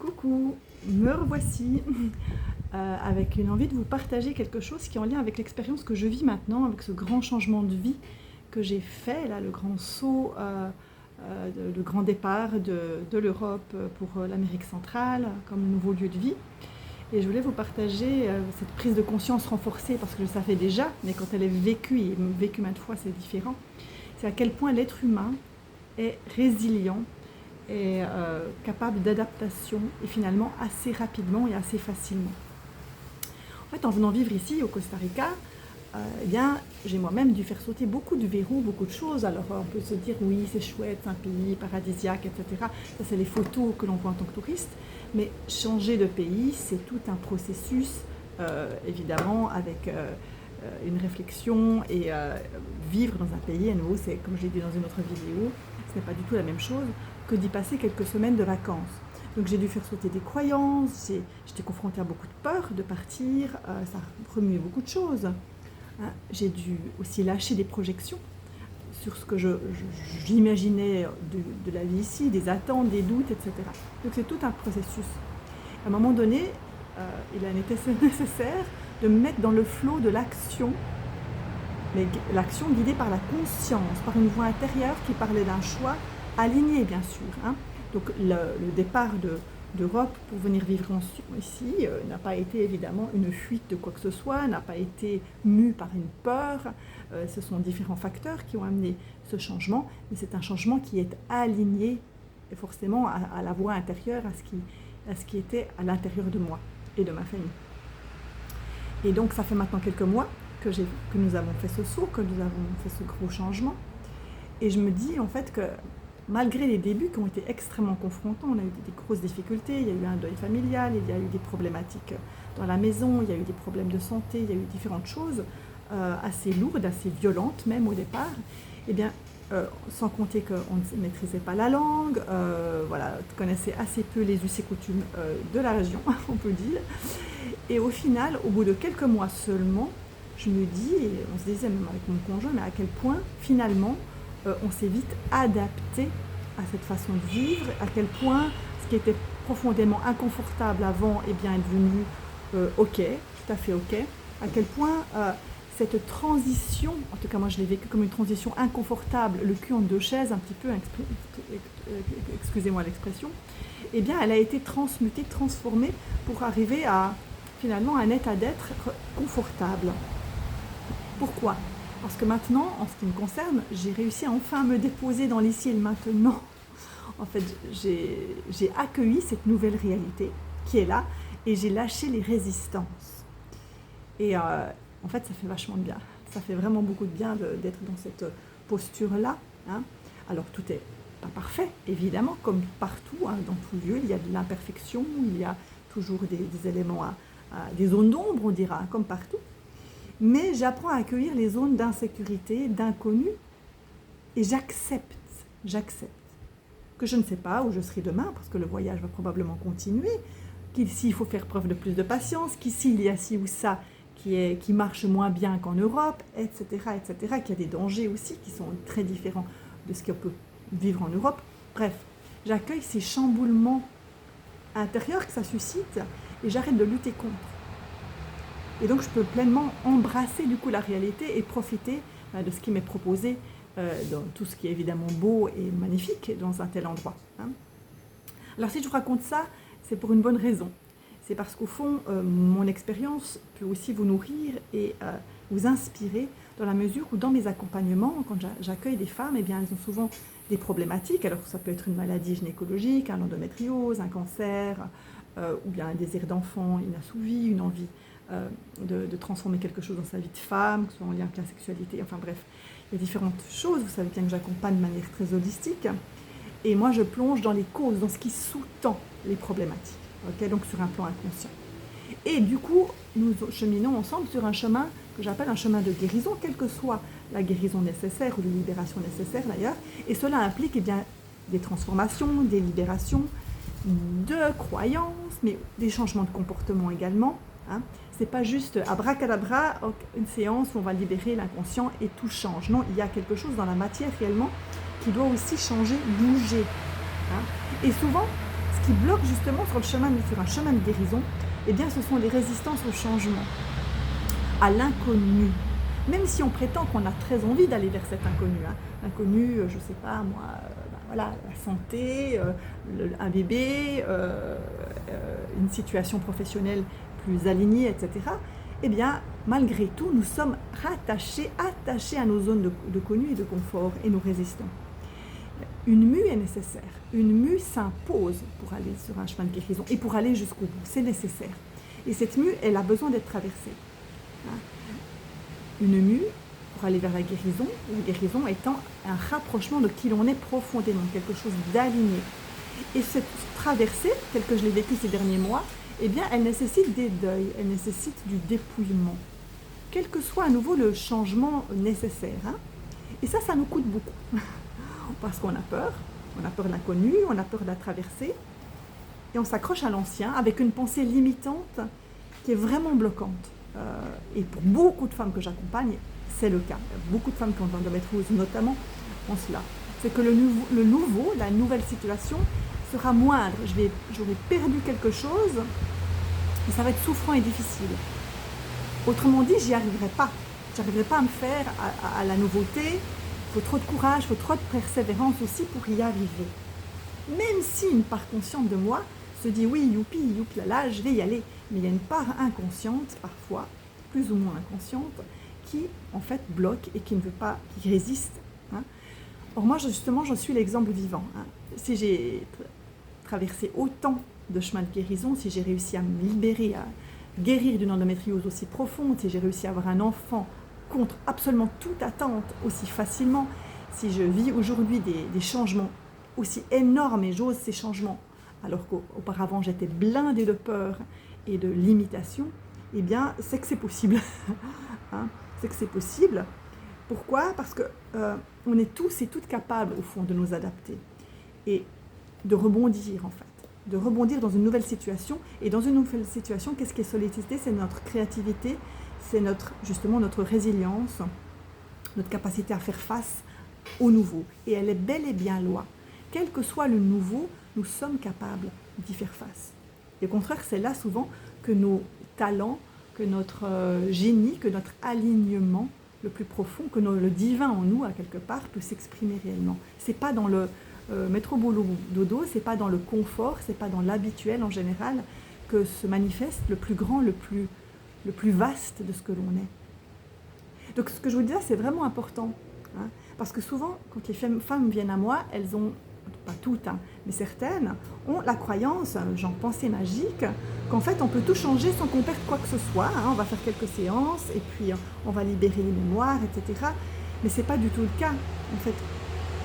Coucou, me revoici avec une envie de vous partager quelque chose qui est en lien avec l'expérience que je vis maintenant, avec ce grand changement de vie que j'ai fait, là, le grand saut, le grand départ de l'Europe pour l'Amérique centrale comme nouveau lieu de vie. Et je voulais vous partager cette prise de conscience renforcée, parce que je le savais déjà, mais quand elle est vécue, et vécue maintes fois, c'est différent, c'est à quel point l'être humain est résilient et capable d'adaptation, et finalement assez rapidement et assez facilement. En fait, en venant vivre ici, au Costa Rica, eh bien, j'ai moi-même dû faire sauter beaucoup de verrous, beaucoup de choses. Alors, on peut se dire, oui, c'est chouette, c'est un pays paradisiaque, etc. Ça, c'est les photos que l'on voit en tant que touriste. Mais changer de pays, c'est tout un processus, évidemment, avec une réflexion. Et vivre dans un pays, à nouveau, c'est, comme je l'ai dit dans une autre vidéo, ce n'est pas du tout la même chose que d'y passer quelques semaines de vacances. Donc j'ai dû faire sauter des croyances, j'étais confrontée à beaucoup de peur de partir, ça remuait beaucoup de choses. J'ai dû aussi lâcher des projections sur ce que j'imaginais de la vie ici, des attentes, des doutes, etc. Donc c'est tout un processus. À un moment donné, il a été nécessaire de me mettre dans le flot de l'action, mais l'action guidée par la conscience, par une voix intérieure qui parlait d'un choix aligné, bien sûr. Donc le départ d'Europe pour venir vivre ici n'a pas été évidemment une fuite de quoi que ce soit, n'a pas été mu par une peur. Ce sont différents facteurs qui ont amené ce changement, mais c'est un changement qui est aligné forcément à la voix intérieure, à ce qui était à l'intérieur de moi et de ma famille. Et donc ça fait maintenant quelques mois que nous avons fait ce saut, que nous avons fait ce gros changement. Et je me dis en fait que malgré les débuts qui ont été extrêmement confrontants, on a eu des grosses difficultés, il y a eu un deuil familial, il y a eu des problématiques dans la maison, il y a eu des problèmes de santé, il y a eu différentes choses assez lourdes, assez violentes même au départ. Et bien, sans compter qu'on ne maîtrisait pas la langue, voilà, connaissait assez peu les us et coutumes de la région, on peut dire. Et au final, au bout de quelques mois seulement, je me dis, et on se disait même avec mon conjoint, mais à quel point finalement, on s'est vite adapté à cette façon de vivre, à quel point ce qui était profondément inconfortable avant est bien devenu ok, tout à fait ok, à quel point cette transition, en tout cas moi je l'ai vécu comme une transition inconfortable, le cul en deux chaises un petit peu, excusez-moi l'expression, eh bien elle a été transmutée, transformée pour arriver à finalement un état d'être confortable. Pourquoi ? Parce que maintenant, en ce qui me concerne, j'ai réussi à enfin me déposer dans l'ici et le maintenant. En fait, j'ai accueilli cette nouvelle réalité qui est là et j'ai lâché les résistances. Et en fait, ça fait vachement de bien. Ça fait vraiment beaucoup de bien d'être dans cette posture-là. Alors, tout n'est pas parfait, évidemment, comme partout, dans tout lieu. Il y a de l'imperfection, il y a toujours des éléments, des zones d'ombre, on dira, comme partout. Mais j'apprends à accueillir les zones d'insécurité, d'inconnu, et j'accepte que je ne sais pas où je serai demain, parce que le voyage va probablement continuer, qu'ici il faut faire preuve de plus de patience, qu'ici il y a ci ou ça qui marche moins bien qu'en Europe, etc., qu'il y a des dangers aussi qui sont très différents de ce qu'on peut vivre en Europe. Bref, j'accueille ces chamboulements intérieurs que ça suscite, et j'arrête de lutter contre. Et donc, je peux pleinement embrasser du coup la réalité et profiter de ce qui m'est proposé dans tout ce qui est évidemment beau et magnifique dans un tel endroit. Alors, si je vous raconte ça, c'est pour une bonne raison. C'est parce qu'au fond, mon expérience peut aussi vous nourrir et vous inspirer dans la mesure où dans mes accompagnements, quand j'accueille des femmes, eh bien, elles ont souvent des problématiques. Alors, ça peut être une maladie gynécologique, un endométriose, un cancer, ou bien un désir d'enfant inassouvi, une envie de transformer quelque chose dans sa vie de femme, que ce soit en lien avec la sexualité, enfin bref, il y a différentes choses. Vous savez bien que j'accompagne de manière très holistique, et moi je plonge dans les causes, dans ce qui sous-tend les problématiques, donc sur un plan inconscient. Et du coup, nous cheminons ensemble sur un chemin que j'appelle un chemin de guérison, quelle que soit la guérison nécessaire ou de libération nécessaire d'ailleurs, et cela implique des transformations, des libérations de croyances, mais des changements de comportement également. C'est pas juste abracadabra, une séance où on va libérer l'inconscient et tout change. Non, il y a quelque chose dans la matière réellement qui doit aussi changer, bouger. Et souvent, ce ce qui bloque justement sur un chemin de guérison, eh bien, ce sont les résistances au changement, à l'inconnu. Même si on prétend qu'on a très envie d'aller vers cet inconnu, hein. L'inconnu, je ne sais pas moi, voilà, la santé, un bébé, une situation professionnelle plus alignée, etc. Eh bien, malgré tout, nous sommes attachés à nos zones de connu et de confort et nous résistons. Une mue est nécessaire. Une mue s'impose pour aller sur un chemin de guérison et pour aller jusqu'au bout. C'est nécessaire. Et cette mue, elle a besoin d'être traversée. Une mue, pour aller vers la guérison étant un rapprochement de qui l'on est profondément, quelque chose d'aligné. Et cette traversée, telle que je l'ai vécue ces derniers mois, eh bien, elle nécessite des deuils, elle nécessite du dépouillement. Quel que soit à nouveau le changement nécessaire. Hein. Et ça nous coûte beaucoup. Parce qu'on a peur de l'inconnu, on a peur de la traversée, et on s'accroche à l'ancien avec une pensée limitante qui est vraiment bloquante. Et pour beaucoup de femmes que j'accompagne, c'est le cas. Beaucoup de femmes qui ont de l'endométriose notamment ont cela. C'est que le nouveau, la nouvelle situation sera moindre. J'aurai perdu quelque chose et ça va être souffrant et difficile. Autrement dit, j'y arriverai pas. J'arriverai pas à me faire à la nouveauté. Il faut trop de courage, il faut trop de persévérance aussi pour y arriver. Même si une part consciente de moi se dit oui, youpi, là, je vais y aller. Mais il y a une part inconsciente, parfois, plus ou moins inconsciente, qui en fait bloque et qui ne veut pas, qui résiste. Hein. Or moi, justement, je suis l'exemple vivant. Hein. Si j'ai traversé autant de chemins de guérison, si j'ai réussi à me libérer, à guérir d'une endométriose aussi profonde, si j'ai réussi à avoir un enfant contre absolument toute attente aussi facilement, si je vis aujourd'hui des changements aussi énormes et j'ose ces changements, alors qu'auparavant j'étais blindée de peur et de limitation, eh bien c'est que c'est possible. Hein, c'est que c'est possible. Pourquoi ? Parce que on est tous et toutes capables au fond de nous adapter et de rebondir en fait. De rebondir dans une nouvelle situation. Et dans une nouvelle situation, qu'est-ce qui est sollicité ? C'est notre créativité, c'est justement notre résilience, notre capacité à faire face au nouveau. Et elle est bel et bien là. Quel que soit le nouveau, nous sommes capables d'y faire face. Et au contraire, c'est là souvent que nos talents, que notre génie, que notre alignement le plus profond, que le divin en nous, à quelque part, peut s'exprimer réellement. C'est pas dans le métro boulot dodo, c'est pas dans le confort, c'est pas dans l'habituel en général que se manifeste le plus grand, le plus vaste de ce que l'on est. Donc ce que je vous dis là, c'est vraiment important. Hein, parce que souvent, quand les femmes viennent à moi, elles ont, pas toutes, hein, mais certaines, ont la croyance, genre pensée magique, qu'en fait on peut tout changer sans qu'on perde quoi que ce soit. Hein, on va faire quelques séances et puis on va libérer les mémoires, etc. Mais ce n'est pas du tout le cas. En fait,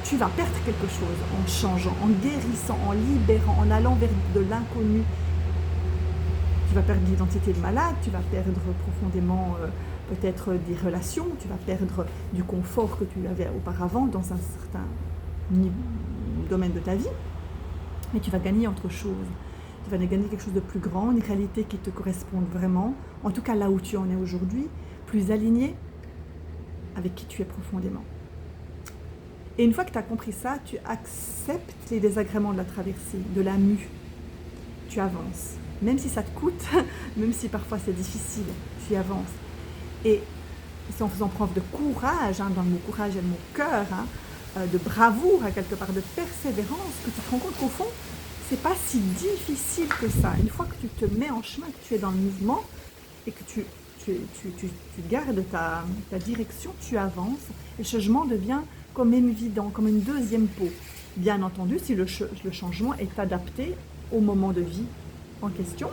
tu vas perdre quelque chose en changeant, en guérissant, en libérant, en allant vers de l'inconnu. Tu vas perdre l'identité de malade, tu vas perdre profondément peut-être des relations, tu vas perdre du confort que tu avais auparavant dans un certain domaine de ta vie, mais tu vas gagner autre chose. Tu vas gagner quelque chose de plus grand, une réalité qui te corresponde vraiment, en tout cas là où tu en es aujourd'hui, plus aligné avec qui tu es profondément. Et une fois que tu as compris ça, tu acceptes les désagréments de la traversée, de la mue. Tu avances. Même si ça te coûte, même si parfois c'est difficile, tu avances. Et c'est en faisant preuve de courage, hein, dans le mot courage il y a le mot cœur, hein, de bravoure, à quelque part de persévérance, que tu te rends compte qu'au fond, c'est pas si difficile que ça. Une fois que tu te mets en chemin, que tu es dans le mouvement et que tu gardes ta direction, tu avances. Et le changement devient comme évident, comme une deuxième peau. Bien entendu, si le changement est adapté au moment de vie en question,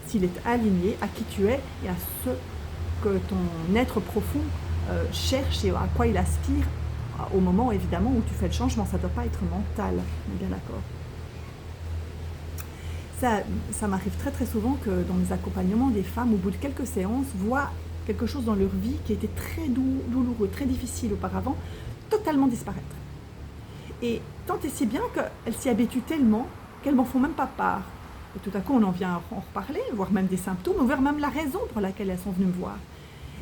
s'il est aligné à qui tu es et à ce que ton être profond cherche et à quoi il aspire au moment évidemment où tu fais le changement. Ça ne doit pas être mental, on est bien d'accord. Ça m'arrive très très souvent que dans mes accompagnements, des femmes, au bout de quelques séances, voient quelque chose dans leur vie qui était très douloureux, très difficile auparavant, totalement disparaître. Et tant et si bien qu'elles s'y habituent tellement qu'elles m'en font même pas part. Et tout à coup, on en vient en reparler, voir même des symptômes, voir même la raison pour laquelle elles sont venues me voir.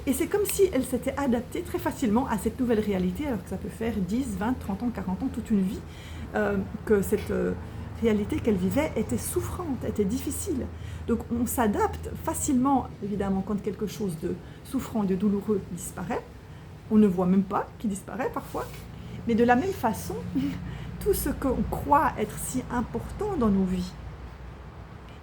Et c'est comme si elles s'étaient adaptées très facilement à cette nouvelle réalité, alors que ça peut faire 10, 20, 30 ans, 40 ans, toute une vie, que cette réalité qu'elle vivait était souffrante, était difficile. Donc on s'adapte facilement, évidemment, quand quelque chose de souffrant, de douloureux disparaît. On ne voit même pas qu'il disparaît parfois. Mais de la même façon, tout ce qu'on croit être si important dans nos vies,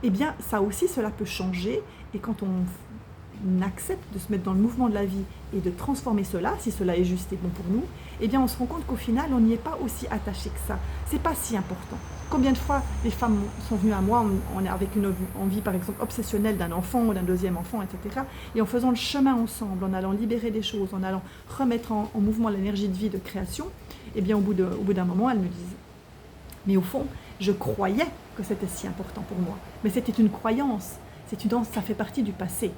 eh bien, ça aussi, cela peut changer. Et quand on accepte de se mettre dans le mouvement de la vie et de transformer cela, si cela est juste et bon pour nous, eh bien, on se rend compte qu'au final, on n'y est pas aussi attaché que ça. C'est pas si important. Combien de fois les femmes sont venues à moi avec une envie, par exemple, obsessionnelle d'un enfant ou d'un deuxième enfant, etc. Et en faisant le chemin ensemble, en allant libérer des choses, en allant remettre en mouvement l'énergie de vie, de création, eh bien, au bout d'un moment, elles me disent « Mais au fond, je croyais que c'était si important pour moi. Mais c'était une croyance. Ça fait partie du passé.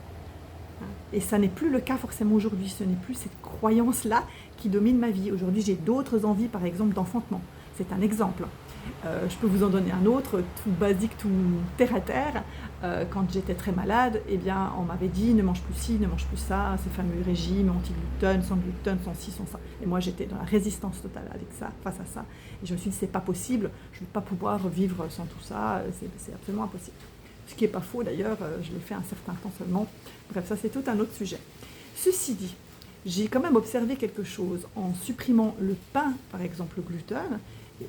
Et ça n'est plus le cas forcément aujourd'hui. Ce n'est plus cette croyance-là qui domine ma vie. Aujourd'hui, j'ai d'autres envies, par exemple, d'enfantement. C'est un exemple. Je peux vous en donner un autre, tout basique, tout terre à terre. Quand j'étais très malade, eh bien, on m'avait dit ne mange plus ci, ne mange plus ça, ces fameux régimes anti-gluten, sans gluten, sans ci, sans ça. Et moi, j'étais dans la résistance totale avec ça, face à ça. Et je me suis dit c'est pas possible, je ne vais pas pouvoir vivre sans tout ça, c'est absolument impossible. Ce qui n'est pas faux d'ailleurs, je l'ai fait un certain temps seulement. Bref, ça c'est tout un autre sujet. Ceci dit, j'ai quand même observé quelque chose en supprimant le pain, par exemple le gluten.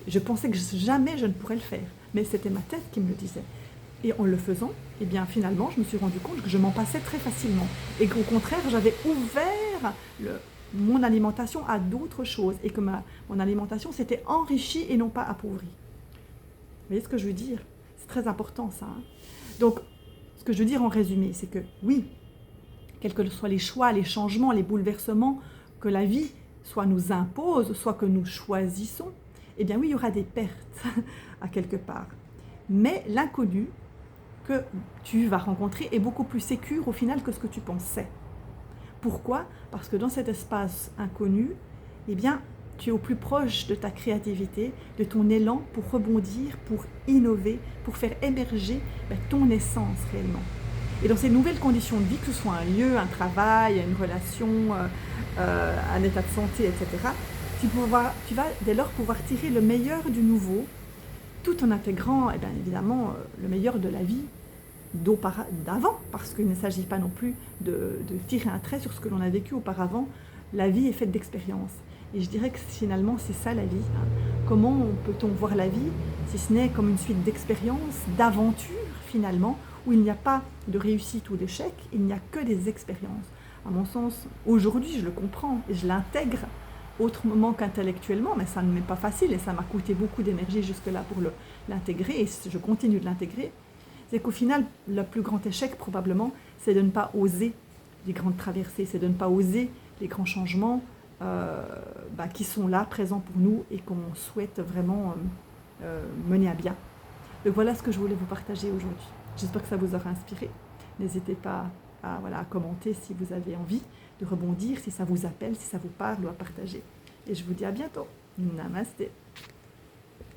Je pensais que jamais je ne pourrais le faire, mais c'était ma tête qui me le disait. Et en le faisant, eh bien finalement, je me suis rendu compte que je m'en passais très facilement. Et qu'au contraire, j'avais ouvert mon alimentation à d'autres choses. Et que mon alimentation s'était enrichie et non pas appauvrie. Vous voyez ce que je veux dire? C'est très important ça. Hein. Donc, ce que je veux dire en résumé, c'est que oui, quels que soient les choix, les changements, les bouleversements que la vie soit nous impose, soit que nous choisissons, eh bien oui, il y aura des pertes à quelque part. Mais l'inconnu que tu vas rencontrer est beaucoup plus sécure au final que ce que tu pensais. Pourquoi? Parce que dans cet espace inconnu, eh bien, tu es au plus proche de ta créativité, de ton élan pour rebondir, pour innover, pour faire émerger ton essence réellement. Et dans ces nouvelles conditions de vie, que ce soit un lieu, un travail, une relation, un état de santé, etc., tu vas dès lors pouvoir tirer le meilleur du nouveau, tout en intégrant évidemment le meilleur de la vie d'avant, parce qu'il ne s'agit pas non plus de tirer un trait sur ce que l'on a vécu auparavant. La vie est faite d'expériences. Et je dirais que finalement, c'est ça la vie. Hein. Comment peut-on voir la vie, si ce n'est comme une suite d'expériences, d'aventures finalement, où il n'y a pas de réussite ou d'échec, il n'y a que des expériences. À mon sens, aujourd'hui, je le comprends et je l'intègre autrement qu'intellectuellement, mais ça ne m'est pas facile et ça m'a coûté beaucoup d'énergie jusque-là pour l'intégrer et je continue de l'intégrer. C'est qu'au final, le plus grand échec probablement, c'est de ne pas oser les grandes traversées, c'est de ne pas oser les grands changements qui sont là, présents pour nous et qu'on souhaite vraiment mener à bien. Donc voilà ce que je voulais vous partager aujourd'hui. J'espère que ça vous aura inspiré. N'hésitez pas à commenter si vous avez envie de rebondir, si ça vous appelle, si ça vous parle ou à partager. Et je vous dis à bientôt. Namasté.